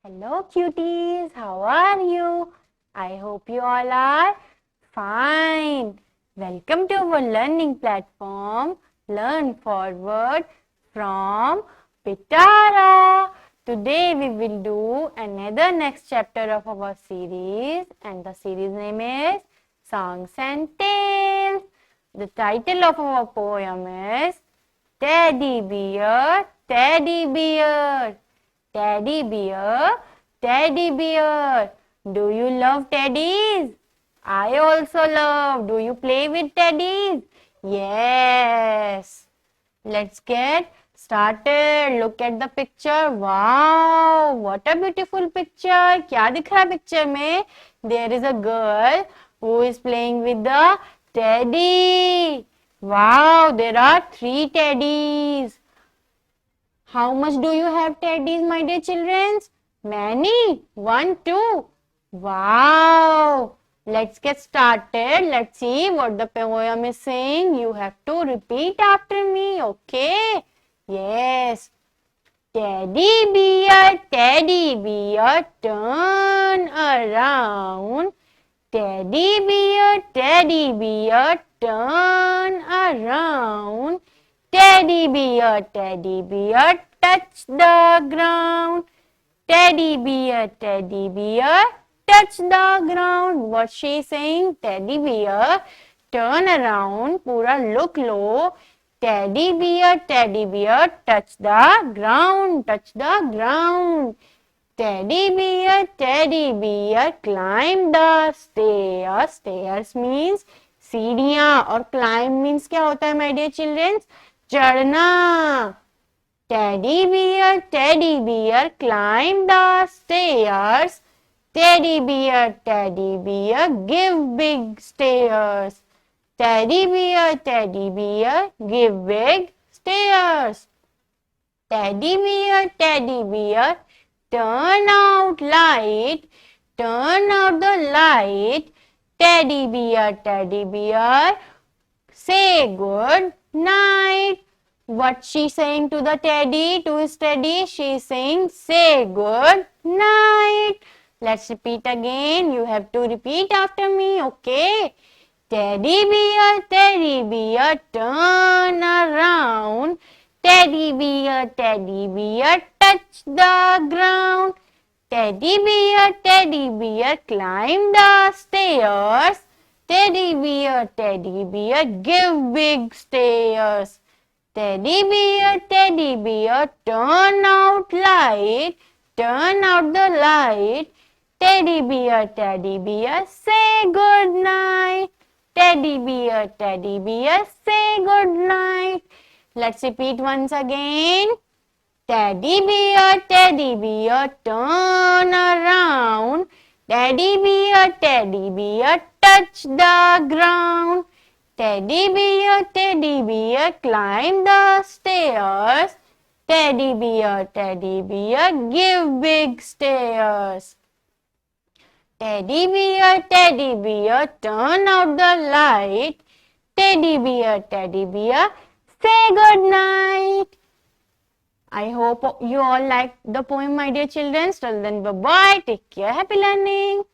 Hello cuties, how are you? I hope you all are fine. Welcome to our learning platform, Learn Forward from Pitara. Today we will do another next chapter of our series and the series name is Songs and Tales. The title of our poem is Teddy Bear, Teddy Bear. Teddy bear, teddy bear. Do you love teddies? I also love. Do you play with teddies? Yes. Let's get started. Look at the picture. Wow, what a beautiful picture. क्या दिख रहा है picture में? There is a girl who is playing with the teddy. Wow, there are 3 teddies. How much do you have teddies, my dear children? Many. 1, 2. Wow. Let's get started. Let's see what the poem is saying. You have to repeat after me. Okay? Yes. Teddy bear, turn around. Teddy bear, turn around. Teddy bear, touch the ground. Teddy bear, touch the ground. What she is saying? Teddy bear, turn around, pura look low. Teddy bear, touch the ground, touch the ground. Teddy bear, climb the stairs. Stairs means सीढ़ियां और climb means क्या होता है my dear children? चढ़ना. Teddy bear, climb the stairs. Teddy bear, give big stairs. Teddy bear, give big stairs. Teddy bear, turn out the light. Teddy bear, say good night. What she saying to the teddy, to his teddy? She is saying, say good night. Let's repeat again. You have to repeat after me, okay? Teddy bear, turn around. Teddy bear, touch the ground. Teddy bear, climb the stairs. Teddy bear, give big stairs. Teddy bear, turn out the light. Teddy bear, say good night. Teddy bear, say good night. Let's repeat once again. Teddy bear, turn around. Teddy bear, touch the ground. Teddy bear, climb the stairs. Teddy bear, give big stairs. Teddy bear, turn out the light. Teddy bear, say good night. I hope you all like the poem, my dear children. Till then, bye-bye. Take care. Happy learning.